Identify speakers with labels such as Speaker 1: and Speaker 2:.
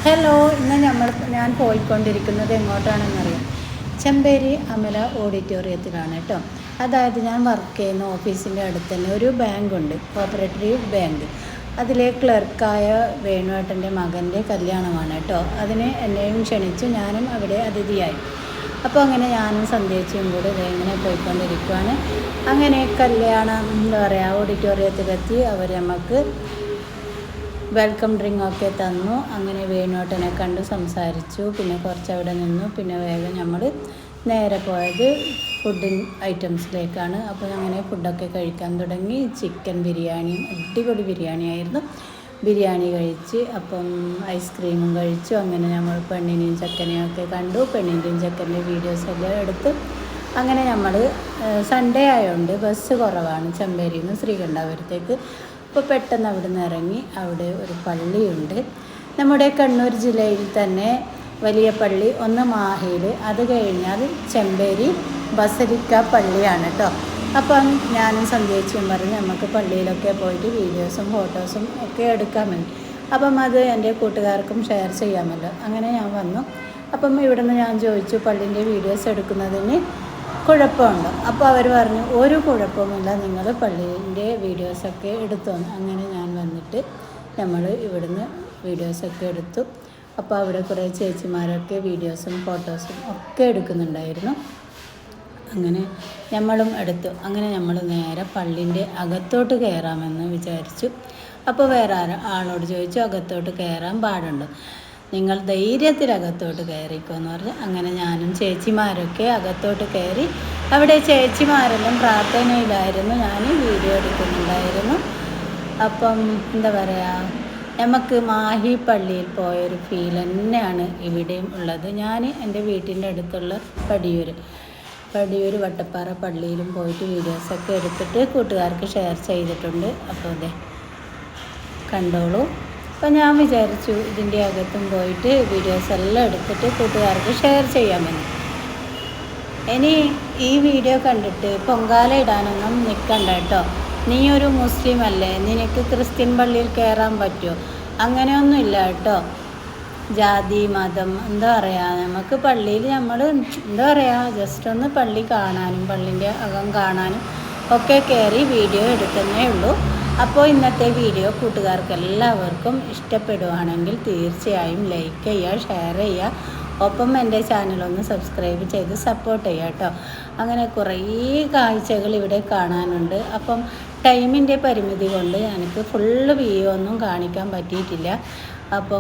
Speaker 1: Hello, ഇന്ന് ഞാൻ പോയിക്കൊണ്ടിരിക്കുന്നത് എങ്ങോട്ടാണെന്നറിയാം. ചെമ്പേരി അമല ഓഡിറ്റോറിയത്തിലാണ് കേട്ടോ. അതായത് ഞാൻ വർക്ക് ചെയ്യുന്ന ഓഫീസിൻ്റെ അടുത്ത് തന്നെ ഒരു ബാങ്കുണ്ട്, കോപ്പറേറ്റീവ് ബാങ്ക്. അതിലെ ക്ലർക്കായ വേണുവേട്ടൻ്റെ മകൻ്റെ കല്യാണമാണ് കേട്ടോ. അതിന് എന്നെയും ക്ഷണിച്ചു, ഞാനും അവിടെ അതിഥിയായി. അപ്പോൾ അങ്ങനെ ഞാനും സന്ധ്യച്ചും കൂടെ ഇങ്ങനെ പോയിക്കൊണ്ടിരിക്കുകയാണ്. അങ്ങനെ കല്യാണം ഓഡിറ്റോറിയത്തിലെത്തി അവർ നമുക്ക് വെൽക്കം ഡ്രിങ്ക് ഒക്കെ തന്നു. അങ്ങനെ വേണുവേട്ടനെ കണ്ടു സംസാരിച്ചു. പിന്നെ കുറച്ച് അവിടെ നിന്നു. പിന്നെ വേഗം നമ്മൾ നേരെ പോയത് ഫുഡിങ് ഐറ്റംസിലേക്കാണ്. അപ്പോൾ അങ്ങനെ ഫുഡൊക്കെ കഴിക്കാൻ തുടങ്ങി. ചിക്കൻ ബിരിയാണിയും അടിപൊളി ബിരിയാണിയായിരുന്നു. ബിരിയാണി കഴിച്ച് അപ്പം ഐസ്ക്രീമും കഴിച്ചു. അങ്ങനെ നമ്മൾ പെണ്ണിനെയും ചെക്കനെയും ഒക്കെ കണ്ടു. പെണ്ണിൻ്റെയും ചെക്കൻ്റെ വീഡിയോസെല്ലാം എടുത്ത് അങ്ങനെ നമ്മൾ സൺഡേ ആയതുകൊണ്ട് ബസ് കുറവാണ് ചെമ്പേരിയിൽ നിന്ന് ശ്രീകണ്ഠാപുരത്തേക്ക്. അപ്പോൾ പെട്ടെന്ന് അവിടെ നിന്ന് ഇറങ്ങി. അവിടെ ഒരു പള്ളിയുണ്ട്, നമ്മുടെ കണ്ണൂർ ജില്ലയിൽ തന്നെ വലിയ പള്ളി. ഒന്ന് മാഹിയിൽ, അത് കഴിഞ്ഞാൽ ചെമ്പേരി ബസലിക്ക പള്ളിയാണ് കേട്ടോ. അപ്പം ഞാനും സന്ധ്യച്ചും പറഞ്ഞ് നമുക്ക് പള്ളിയിലൊക്കെ പോയിട്ട് വീഡിയോസും ഫോട്ടോസും ഒക്കെ എടുക്കാൻ വേണ്ടി. അപ്പം അത് എൻ്റെ കൂട്ടുകാർക്കും ഷെയർ ചെയ്യാമല്ലോ. അങ്ങനെ ഞാൻ വന്നു. അപ്പം ഇവിടുന്ന് ഞാൻ ചോദിച്ചു പള്ളിൻ്റെ വീഡിയോസ് എടുക്കുന്നതിന് കുഴപ്പമുണ്ടോ? അപ്പോൾ അവർ പറഞ്ഞു ഒരു കുഴപ്പമില്ല, നിങ്ങൾ പള്ളീൻ്റെ വീഡിയോസൊക്കെ എടുത്തു. അങ്ങനെ ഞാൻ വന്നിട്ട് നമ്മൾ ഇവിടുന്ന് വീഡിയോസൊക്കെ എടുത്തു. അപ്പോൾ അവിടെ കുറേ ചേച്ചിമാരൊക്കെ വീഡിയോസും ഫോട്ടോസും ഒക്കെ എടുക്കുന്നുണ്ടായിരുന്നു. അങ്ങനെ നമ്മളും എടുത്തു. അങ്ങനെ നമ്മൾ നേരെ പള്ളിൻ്റെ അകത്തോട്ട് കയറാമെന്ന് വിചാരിച്ചു. അപ്പോൾ വേറെ ആളോട് ചോദിച്ചു അകത്തോട്ട് കയറാൻ പാടുണ്ടോ? നിങ്ങൾ ധൈര്യത്തിൽ അകത്തോട്ട് കയറിക്കോന്ന് പറഞ്ഞ് അങ്ങനെ ഞാനും ചേച്ചിമാരൊക്കെ അകത്തോട്ട് കയറി. അവിടെ ചേച്ചിമാരെല്ലാം പ്രാർത്ഥനയിലായിരുന്നു, ഞാൻ വീഡിയോ എടുക്കുന്നുണ്ടായിരുന്നു. അപ്പം എന്താ പറയുക, നമുക്ക് മാഹി പള്ളിയിൽ പോയൊരു ഫീൽ തന്നെയാണ് ഇവിടെയും ഉള്ളത്. ഞാൻ എൻ്റെ വീട്ടിൻ്റെ അടുത്തുള്ള പടിയൂർ വട്ടപ്പാറ പള്ളിയിലും പോയിട്ട് വീഡിയോസൊക്കെ എടുത്തിട്ട് കൂട്ടുകാർക്ക് ഷെയർ ചെയ്തിട്ടുണ്ട്. അപ്പോൾ അതെ കണ്ടോളൂ. അപ്പോൾ ഞാൻ വിചാരിച്ചു ഇതിൻ്റെ അകത്തും പോയിട്ട് വീഡിയോസ് എല്ലാം എടുത്തിട്ട് കൂട്ടുകാർക്ക് ഷെയർ ചെയ്യാമെന്ന്. ഇനി ഈ വീഡിയോ കണ്ടിട്ട് പൊങ്കാല ഇടാനൊന്നും നിൽക്കണ്ട കേട്ടോ. നീ ഒരു മുസ്ലിം അല്ലേ, നിനക്ക് ക്രിസ്ത്യൻ പള്ളിയിൽ കയറാൻ പറ്റുമോ? അങ്ങനെയൊന്നുമില്ല കേട്ടോ. ജാതി മതം എന്താ പറയുക, നമുക്ക് പള്ളിയിൽ നമ്മൾ എന്താ പറയുക ജസ്റ്റ് ഒന്ന് പള്ളി കാണാനും പള്ളിൻ്റെ അകം കാണാനും ഒക്കെ കയറി വീഡിയോ എടുക്കുന്നേ ഉള്ളൂ. അപ്പോൾ ഇന്നത്തെ വീഡിയോ കൂട്ടുകാർക്ക് എല്ലാവർക്കും ഇഷ്ടപ്പെടുകയാണെങ്കിൽ തീർച്ചയായും ലൈക്ക് ചെയ്യുക, ഷെയർ ചെയ്യുക. ഒപ്പം എൻ്റെ ചാനലൊന്ന് സബ്സ്ക്രൈബ് ചെയ്ത് സപ്പോർട്ട് ചെയ്യുക കേട്ടോ. അങ്ങനെ കുറേ കാഴ്ചകൾ ഇവിടെ കാണാനുണ്ട്. അപ്പം ടൈമിൻ്റെ പരിമിതി കൊണ്ട് എനിക്ക് ഫുള്ള് വീഡിയോ ഒന്നും കാണിക്കാൻ പറ്റിയിട്ടില്ല. അപ്പം